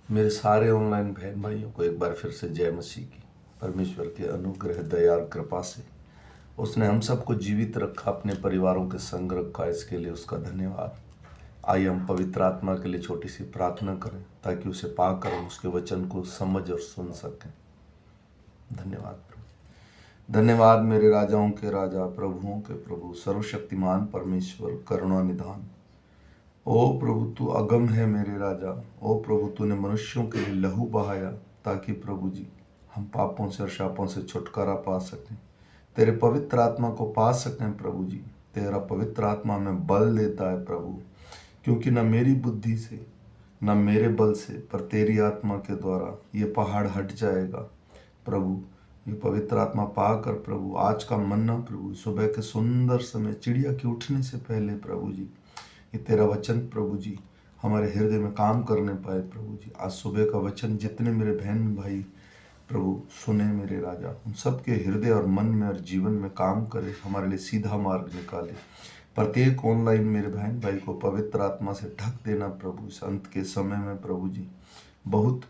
मेरे सारे ऑनलाइन बहन भाइयों को एक बार फिर से जय मसीह की। परमेश्वर के अनुग्रह दया और कृपा से उसने हम सबको जीवित रखा, अपने परिवारों के संग रखा, इसके लिए उसका धन्यवाद। आइए हम पवित्र आत्मा के लिए छोटी सी प्रार्थना करें ताकि उसे पाकर हम उसके वचन को समझ और सुन सकें। धन्यवाद प्रभु। धन्यवाद मेरे राजाओं के राजा, प्रभुओं के प्रभु, सर्वशक्तिमान परमेश्वर, करुणा निधान। ओ प्रभु तू अगम है मेरे राजा। ओ प्रभु तूने मनुष्यों के लिए लहू बहाया ताकि प्रभु जी हम पापों से और शापों से छुटकारा पा सकें, तेरे पवित्र आत्मा को पा सकें। प्रभु जी तेरा पवित्र आत्मा हमें बल देता है प्रभु, क्योंकि न मेरी बुद्धि से न मेरे बल से पर तेरी आत्मा के द्वारा ये पहाड़ हट जाएगा। प्रभु ये पवित्र आत्मा पाकर प्रभु आज का मन्ना प्रभु सुबह के सुंदर समय चिड़िया के उठने से पहले प्रभु जी ये तेरा वचन प्रभु जी हमारे हृदय में काम करने पाए। प्रभु जी आज सुबह का वचन जितने मेरे बहन भाई प्रभु सुने मेरे राजा, उन सबके हृदय और मन में और जीवन में काम करे, हमारे लिए सीधा मार्ग निकाले। प्रत्येक ऑनलाइन मेरे बहन भाई को पवित्र आत्मा से ढक देना प्रभु। इस अंत के समय में प्रभु जी बहुत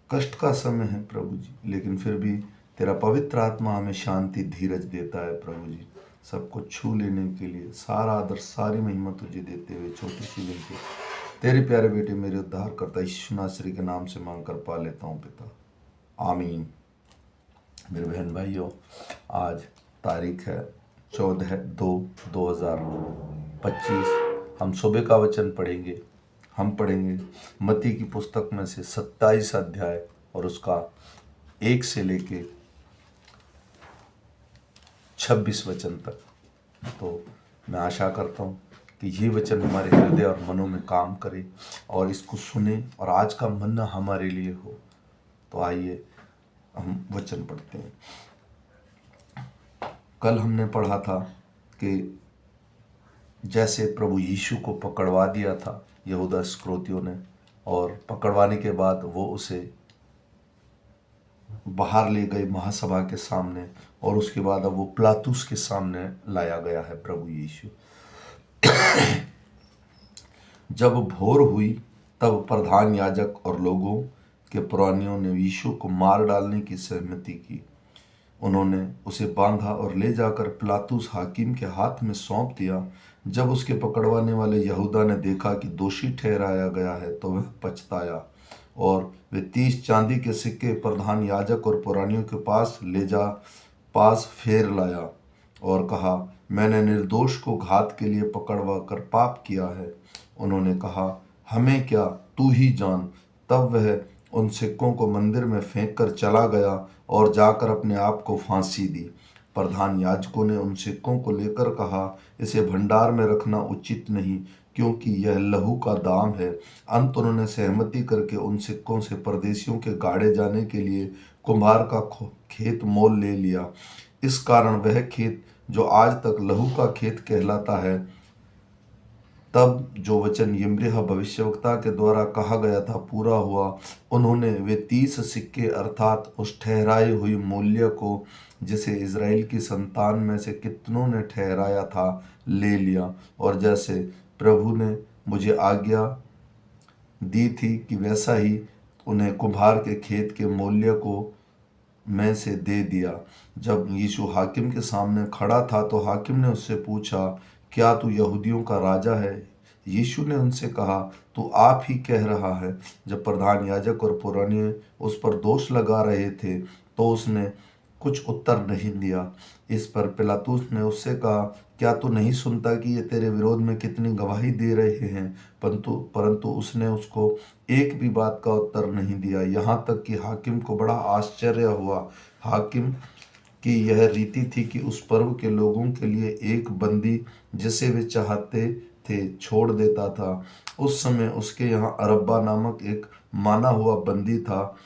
कष्ट का समय है प्रभु जी, लेकिन फिर भी तेरा पवित्र आत्मा हमें शांति धीरज देता है प्रभु जी। सबको छू लेने के लिए सारा आदर सारी महिमा तुझे देते हुए छोटी सी विनती तेरे प्यारे बेटे मेरे उद्धार करता यीशु नासरी के नाम से मांग कर पा लेता हूँ पिता, आमीन। मेरे बहन भाइयों, आज तारीख है 14/2/2025। हम सुबह का वचन पढ़ेंगे। हम पढ़ेंगे मत्ती की पुस्तक में से 27 अध्याय और उसका 1 से लेके 26 वचन तक। तो मैं आशा करता हूँ कि ये वचन हमारे हृदय और मनों में काम करे और इसको सुने और आज का मन्ना हमारे लिए हो। तो आइए हम वचन पढ़ते हैं। कल हमने पढ़ा था कि जैसे प्रभु यीशु को पकड़वा दिया था यहूदा इस्करियोतियों ने, और पकड़वाने के बाद वो उसे बाहर ले गए महासभा के सामने, और उसके बाद अब वो पिलातुस के सामने लाया गया है प्रभु यीशु। जब भोर हुई तब प्रधान याजक और लोगों के पुरानियों ने यीशु को मार डालने की सहमति की। उन्होंने उसे बांधा और ले जाकर पिलातुस हाकिम के हाथ में सौंप दिया। जब उसके पकड़वाने वाले यहूदा ने देखा कि दोषी ठहराया गया है तो वह पछताया, और वे 30 चांदी के सिक्के प्रधान याजक और पुरानियों के पास फेर लाया और कहा, मैंने निर्दोष को घात के लिए पकड़वा कर पाप किया है। उन्होंने कहा, हमें क्या, तू ही जान। तब वह उन सिक्कों को मंदिर में फेंक कर चला गया और जाकर अपने आप को फांसी दी। प्रधान याजकों ने उन सिक्कों को लेकर कहा, इसे भंडार में रखना उचित नहीं, क्योंकि यह लहू का दाम है। अंत उन्होंने सहमति करके उन सिक्कों से परदेशियों के गाड़े जाने के लिए कुम्हार का खेत मोल ले लिया। इस कारण वह खेत जो आज तक लहू का खेत कहलाता है, तब जो वचन यिर्मयाह भविष्यवक्ता के द्वारा कहा गया था पूरा हुआ। उन्होंने वे 30 सिक्के अर्थात उस ठहराई हुई मूल्य को जिसे इज़राइल की संतान में से कितनों ने ठहराया था ले लिया, और जैसे प्रभु ने मुझे आज्ञा दी थी कि वैसा ही उन्हें कुम्हार के खेत के मूल्य को में से दे दिया। जब यीशु हाकिम के सामने खड़ा था तो हाकिम ने उससे पूछा, क्या तू यहूदियों का राजा है? यीशु ने उनसे कहा, तू आप ही कह रहा है। जब प्रधान याजक और पुरानी उस पर दोष लगा रहे थे तो उसने कुछ उत्तर नहीं दिया। इस पर पिलातुस ने उससे कहा, क्या तू नहीं सुनता कि ये तेरे विरोध में कितनी गवाही दे रहे हैं? परंतु उसने उसको एक भी बात का उत्तर नहीं दिया। यहाँ तक कि हाकिम को बड़ा आश्चर्य हुआ। हाकिम की यह रीति थी कि उस पर्व के लोगों के लिए एक बंदी जिसे वे चाहते थे छोड़ देता था। उस समय उसके यहाँ अरब्बा नामक एक माना हुआ बंदी था।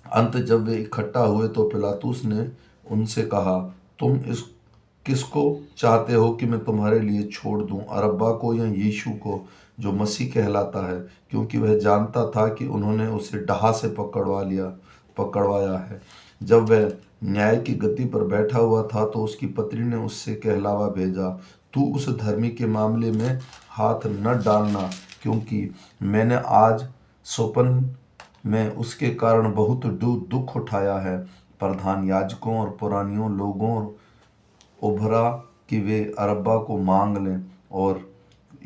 अंत जब वे इकट्ठा हुए तो पिलातुस ने उनसे कहा, तुम इस किसको चाहते हो कि मैं तुम्हारे लिए छोड़ दूं, अरब्बा को या यीशु को जो मसीह कहलाता है? क्योंकि वह जानता था कि उन्होंने उसे डहा से पकड़वाया है। जब वह न्याय की गद्दी पर बैठा हुआ था तो उसकी पत्नी ने उससे कहलावा भेजा, तू उस धर्मी के मामले में हाथ न डालना, क्योंकि मैंने आज स्वप्न में उसके कारण बहुत दुख उठाया है। प्रधान याजकों और पुरानियों लोगों उभरा कि वे अरब्बा को मांग लें और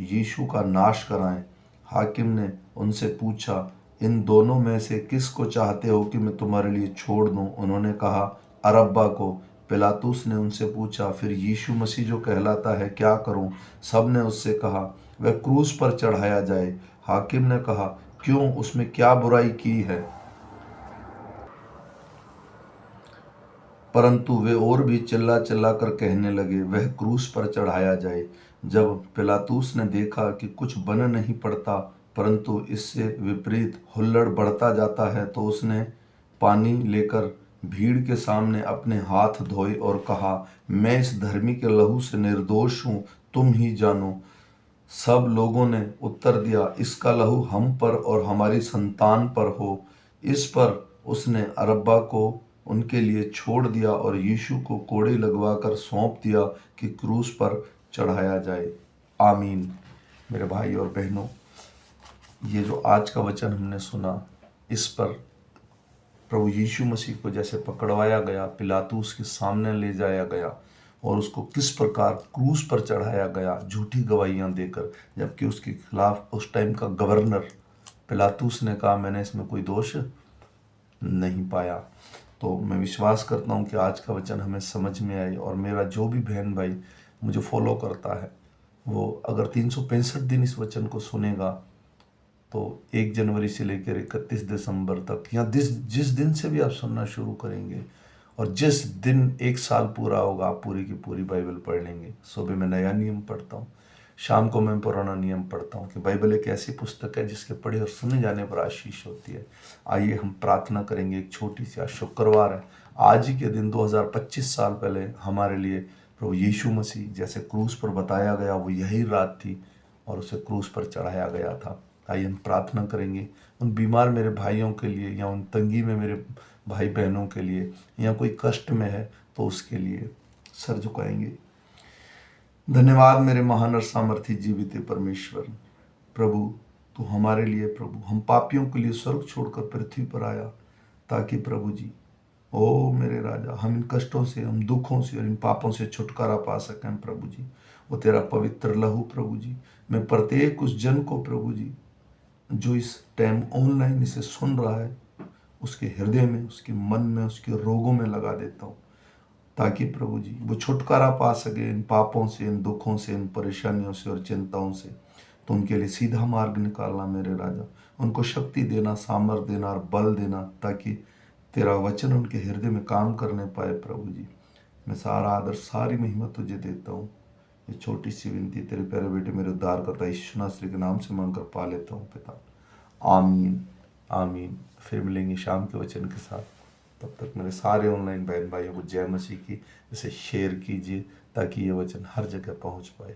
यीशु का नाश कराएं। हाकिम ने उनसे पूछा, इन दोनों में से किसको चाहते हो कि मैं तुम्हारे लिए छोड़ दूं? उन्होंने कहा, अरब्बा को। पिलातुस ने उनसे पूछा, फिर यीशु मसीह जो कहलाता है क्या करूं? सब ने उससे कहा, वह क्रूस पर चढ़ाया जाए। हाकिम ने कहा, क्यों, उसमें क्या बुराई की है? परंतु वे और भी चिल्ला चिल्ला कर कहने लगे, वह क्रूस पर चढ़ाया जाए। जब पिलातुस ने देखा कि कुछ बन नहीं पड़ता परंतु इससे विपरीत हुल्लड़ बढ़ता जाता है, तो उसने पानी लेकर भीड़ के सामने अपने हाथ धोए और कहा, मैं इस धर्मी के लहू से निर्दोष हूँ, तुम ही जानो। सब लोगों ने उत्तर दिया, इसका लहू हम पर और हमारी संतान पर हो। इस पर उसने अरब्बा को उनके लिए छोड़ दिया और यीशु को कोड़े लगवाकर सौंप दिया कि क्रूस पर चढ़ाया जाए। आमीन। मेरे भाई और बहनों, ये जो आज का वचन हमने सुना, इस पर प्रभु यीशु मसीह को जैसे पकड़वाया गया, पिलातुस के सामने ले जाया गया और उसको किस प्रकार क्रूस पर चढ़ाया गया झूठी गवाहियां देकर, जबकि उसके खिलाफ उस टाइम का गवर्नर पिलातुस ने कहा, मैंने इसमें कोई दोष नहीं पाया। तो मैं विश्वास करता हूँ कि आज का वचन हमें समझ में आई और मेरा जो भी बहन भाई मुझे फॉलो करता है, वो अगर 365 दिन इस वचन को सुनेगा तो 1 जनवरी से लेकर 31 दिसंबर तक, या जिस दिन से भी आप सुनना शुरू करेंगे और जिस दिन 1 साल पूरा होगा, आप पूरी की पूरी बाइबल पढ़ लेंगे। सुबह में नया नियम पढ़ता हूँ, शाम को मैं पुराना नियम पढ़ता हूँ कि बाइबल एक ऐसी पुस्तक है जिसके पढ़े और सुने जाने पर आशीष होती है। आइए हम प्रार्थना करेंगे। एक छोटी सी, आज शुक्रवार है, आज ही के दिन 2025 साल पहले हमारे लिए प्रभु यीशु मसीह जैसे क्रूस पर बताया गया, वो यही रात थी और उसे क्रूस पर चढ़ाया गया था। आइए हम प्रार्थना करेंगे उन बीमार मेरे भाइयों के लिए, या उन तंगी में मेरे भाई बहनों के लिए, या कोई कष्ट में है तो उसके लिए सर झुकाएंगे। धन्यवाद मेरे महान और सामर्थी जीवित परमेश्वर। प्रभु, तू हमारे लिए, प्रभु हम पापियों के लिए स्वर्ग छोड़कर पृथ्वी पर आया, ताकि प्रभु जी, ओ मेरे राजा, हम इन कष्टों से, हम दुखों से और इन पापों से छुटकारा पा सकें। प्रभु जी, वो तेरा पवित्र लहू प्रभु जी, मैं प्रत्येक उस जन को प्रभु जी जो इस टाइम ऑनलाइन इसे सुन रहा है, उसके हृदय में, उसके मन में, उसके रोगों में लगा देता हूँ, ताकि प्रभु जी वो छुटकारा पा सके इन पापों से, इन दुखों से, इन परेशानियों से और चिंताओं से। तो उनके लिए सीधा मार्ग निकालना मेरे राजा, उनको शक्ति देना, सामर्थ्य देना और बल देना, ताकि तेरा वचन उनके हृदय में काम करने पाए। प्रभु जी, मैं सारा आदर, सारी महिमा तुझे देता हूँ। ये छोटी सी विनती तेरे प्यारे बेटे मेरे उद्धार करता यीशु नासरी के नाम से मांगकर पा लेता हूँ पिता। आमीन आमीन। फिर मिलेंगे शाम के वचन के साथ। तब तक मेरे सारे ऑनलाइन बहन भाइयों को जय मसीह की, इसे शेयर कीजिए ताकि ये वचन हर जगह पहुंच पाए।